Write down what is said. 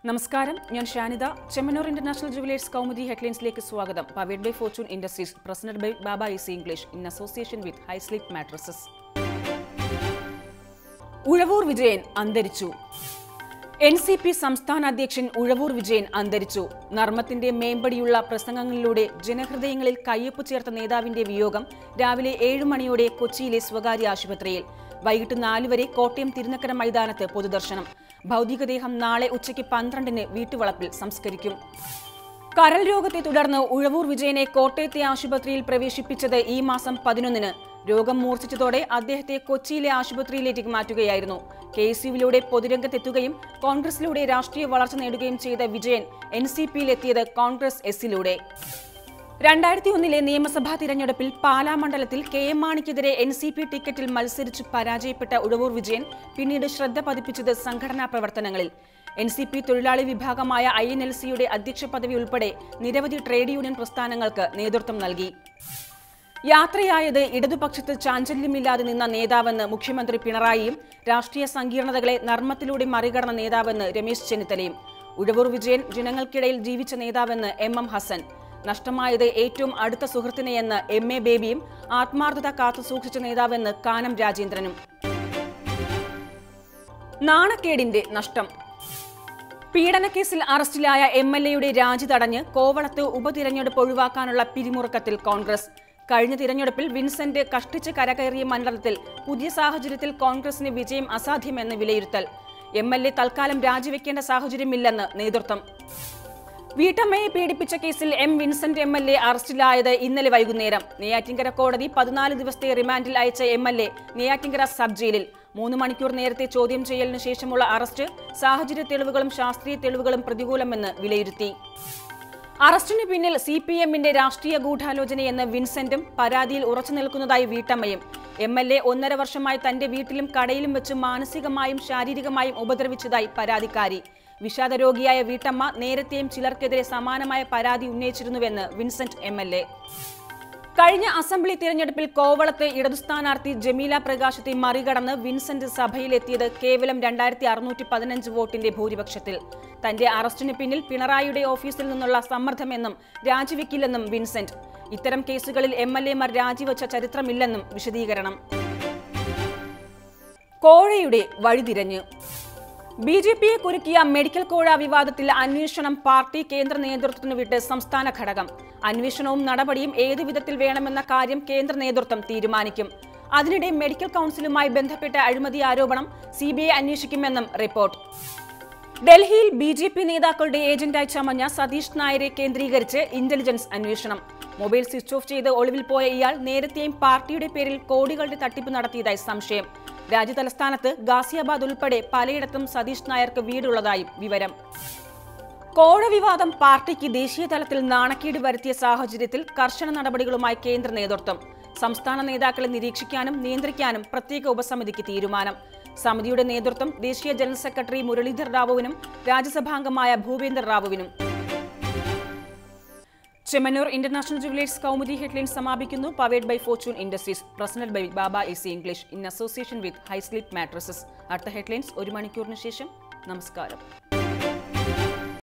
നമസ്കാരം, ഞാൻ Shanida. Chemmanur international jewellers Kaumudi ഹെഡ്ലൈൻസിലേക്ക് സ്വാഗതം. Powered by Fortune Industries, presented by Baba easy English in association with high sleep mattresses. Uzhavoor Vijayan അന്തരിച്ചു. NCP സംസ്ഥാന അധ്യക്ഷൻ ഉഴവൂർ വിജയൻ അന്തരിച്ചു. നർമ്മത്തിന്റെ മേമ്പടിയുള്ള പ്രസംഗങ്ങളിലൂടെ ജനഹൃദയങ്ങളിൽ കയ്യൊപ്പ് ചേർത്ത നേതാവിന്റെ വിയോഗം രാവിലെ 7 മണിയോടെ കൊച്ചിയിലെ സ്വകാര്യ ആശുപത്രിയിൽ. വൈകിട്ട് 4 വരെ കോട്ടയം തിരുനക്കര മൈതാനത്ത് പൊതുദർശനം. ഭൗതികദേഹം നാളെ ഉച്ചയ്ക്ക് 12-ന് വീട്ടുവളപ്പിൽ സംസ്കരിക്കും. കരൾ രോഗത്തെ തുടർന്ന് ഉഴവൂർ വിജയനെ കോട്ടയത്തെ ആശുപത്രിയിൽ പ്രവേശിപ്പിച്ചത് ഈ മാസം 11-ന്. രോഗം മൂർച്ഛിച്ചതോടെ അദ്ദേഹത്തെ കൊച്ചിയിലെ ആശുപത്രിയിലേക്ക് മാറ്റുകയായിരുന്നു. KSUവിലൂടെ പൊതുരംഗത്തെത്തുകയും കോൺഗ്രസിലൂടെ രാഷ്ട്രീയ വളർച്ച നേടുകയും ചെയ്ത വിജയൻ NCPയിലെത്തിയത് കോൺഗ്രസ് എസിലൂടെ. 2001-ലെ നിയമസഭാ തിരഞ്ഞെടുപ്പിൽ പാലാ മണ്ഡലത്തിൽ KM മാണിക്കെതിരെ NCP ടിക്കറ്റിൽ മത്സരിച്ച് പരാജയപ്പെട്ട ഉഴവൂർ വിജയൻ പിന്നീട് ശ്രദ്ധ പതിപ്പിച്ചത് സംഘടനാ പ്രവർത്തനങ്ങളിൽ. NCP തൊഴിലാളി വിഭാഗമായ INLCയുടെ അധ്യക്ഷ പദവി ഉൾപ്പെടെ നിരവധി ട്രേഡ് യൂണിയൻ പ്രസ്ഥാനങ്ങൾക്ക് നേതൃത്വം നൽകി. യാത്രയായത് ഇടതുപക്ഷത്ത് ചാഞ്ചല്യമില്ലാതെ നിന്ന നേതാവെന്ന് മുഖ്യമന്ത്രി പിണറായിയും രാഷ്ട്രീയ സങ്കീർണതകളെ നർമ്മത്തിലൂടെ മറികടന്ന നേതാവെന്ന് രമേശ് ചെന്നിത്തലയും. ഉഴവൂർ വിജയൻ ജനങ്ങൾക്കിടയിൽ ജീവിച്ച നേതാവെന്ന് MM ഹസൻ. നഷ്ടമായത് ഏറ്റവും അടുത്ത സുഹൃത്തിനെയെന്ന് MA ബേബിയും ആത്മാർത്ഥത കാത്തുസൂക്ഷിച്ച നേതാവെന്ന് കാനം രാജേന്ദ്രനും. നാണക്കേടിന്റെ നഷ്ടം. പീഡനക്കേസിൽ അറസ്റ്റിലായ MLAയുടെ രാജി തടഞ്ഞ് കോവളത്ത് ഉപതിരഞ്ഞെടുപ്പ് ഒഴിവാക്കാനുള്ള പിരിമുറുക്കത്തിൽ കോൺഗ്രസ്. കഴിഞ്ഞ തിരഞ്ഞെടുപ്പിൽ വിൻസെന്റ് കഷ്ടിച്ച് കരകയറിയ മണ്ഡലത്തിൽ പുതിയ സാഹചര്യത്തിൽ കോൺഗ്രസിന് വിജയം അസാധ്യമെന്ന് വിലയിരുത്തൽ. MLA തൽക്കാലം രാജിവെക്കേണ്ട സാഹചര്യമില്ലെന്ന് നേതൃത്വം. വീട്ടമ്മയെ പീഡിപ്പിച്ച കേസിൽ വിൻസെന്റ് MLA അറസ്റ്റിലായത് ഇന്നലെ വൈകുന്നേരം. നെയ്യാറ്റിൻകര കോടതി 14 ദിവസത്തെ റിമാൻഡിൽ അയച്ച MLA നെയ്യാറ്റിൻകര സബ് ജയിലിൽ. 3 മണിക്കൂർ നേരത്തെ ചോദ്യം ചെയ്യലിന് ശേഷമുള്ള അറസ്റ്റ് സാഹചര്യ തെളിവുകളും ശാസ്ത്രീയ തെളിവുകളും പ്രതികൂലമെന്ന് വിലയിരുത്തി. അറസ്റ്റിന് പിന്നിൽ CPMന്റെ രാഷ്ട്രീയ ഗൂഢാലോചനയെന്ന് വിൻസെന്റും പരാതിയിൽ ഉറച്ചു നിൽക്കുന്നതായി വീട്ടമ്മയും. MLA 1.5 വർഷമായി തന്റെ വീട്ടിലും കടയിലും വെച്ച് മാനസികമായും ശാരീരികമായും ഉപദ്രവിച്ചതായി പരാതിക്കാരി. വിഷാദരോഗിയായ വീട്ടമ്മ നേരത്തെയും ചിലർക്കെതിരെ സമാനമായ പരാതി ഉന്നയിച്ചിരുന്നുവെന്ന് വിൻസെന്റ് MLA. കഴിഞ്ഞ അസംബ്ലി തിരഞ്ഞെടുപ്പിൽ കോവളത്തെ ഇടതു സ്ഥാനാർത്ഥി ജമീല പ്രകാശത്തെ മറികടന്ന് വിൻസെന്റ് സഭയിലെത്തിയത് കേവലം 2615 വോട്ടിന്റെ ഭൂരിപക്ഷത്തിൽ. തന്റെ അറസ്റ്റിന് പിന്നിൽ പിണറായിയുടെ ഓഫീസിൽ നിന്നുള്ള സമ്മർദ്ദമെന്നും രാജിവെക്കില്ലെന്നും വിൻസെന്റ്. ഇത്തരം കേസുകളിൽ MLAമാർ രാജിവെച്ച ചരിത്രമില്ലെന്നും വിശദീകരണം. കോഴയുടെ വഴിതിരഞ്ഞ്. BJPയെ കുരുക്കിയ മെഡിക്കൽ കോഴ വിവാദത്തിൽ അന്വേഷണം പാർട്ടി കേന്ദ്ര നേതൃത്വത്തിന് വിട്ട് സംസ്ഥാന ഘടകം. അന്വേഷണവും നടപടിയും ഏതു വിധത്തിൽ വേണമെന്ന കാര്യം കേന്ദ്ര നേതൃത്വം തീരുമാനിക്കും. അതിനിടെ മെഡിക്കൽ കൗൺസിലുമായി ബന്ധപ്പെട്ട അഴിമതി ആരോപണം CBI അന്വേഷിക്കുമെന്നും റിപ്പോർട്ട്. ഡൽഹിയിൽ BJP നേതാക്കളുടെ ഏജന്റായി ചമഞ്ഞ സതീഷ് നായരെ കേന്ദ്രീകരിച്ച് ഇന്റലിജൻസ് അന്വേഷണം. മൊബൈൽ സ്വിച്ച് ഓഫ് ചെയ്ത് ഒളിവിൽ പോയ ഇയാൾ നേരത്തെയും പാർട്ടിയുടെ പേരിൽ കോടികളുടെ തട്ടിപ്പ് നടത്തിയതായി സംശയം. രാജ്യതലസ്ഥാനത്ത് ഗാസിയാബാദ് ഉൾപ്പെടെ പലയിടത്തും സതീഷ് നായർക്ക് വീടുള്ളതായും വിവരം. കോഴ വിവാദം പാർട്ടിക്ക് ദേശീയ തലത്തിൽ നാണക്കേട് വരുത്തിയ സാഹചര്യത്തിൽ കർശന നടപടികളുമായി കേന്ദ്ര നേതൃത്വം. സംസ്ഥാന നേതാക്കളെ നിരീക്ഷിക്കാനും നിയന്ത്രിക്കാനും പ്രത്യേക ഉപസമിതിക്ക് തീരുമാനം. സമിതിയുടെ നേതൃത്വം ദേശീയ ജനറൽ സെക്രട്ടറി മുരളീധർ റാവുവിനും രാജ്യസഭാംഗമായ ഭൂപേന്ദർ റാവുവിനും. Chemmanur international jewellers Kaumudi headlines സമാപിക്കുന്നു. Powered by Fortune Industries, presented by Baba easy English in association with high sleep mattresses. അടുത്ത ഹെഡ്ലൈൻസ് 1 മണിക്കൂറിന് ശേഷം. നമസ്കാരം.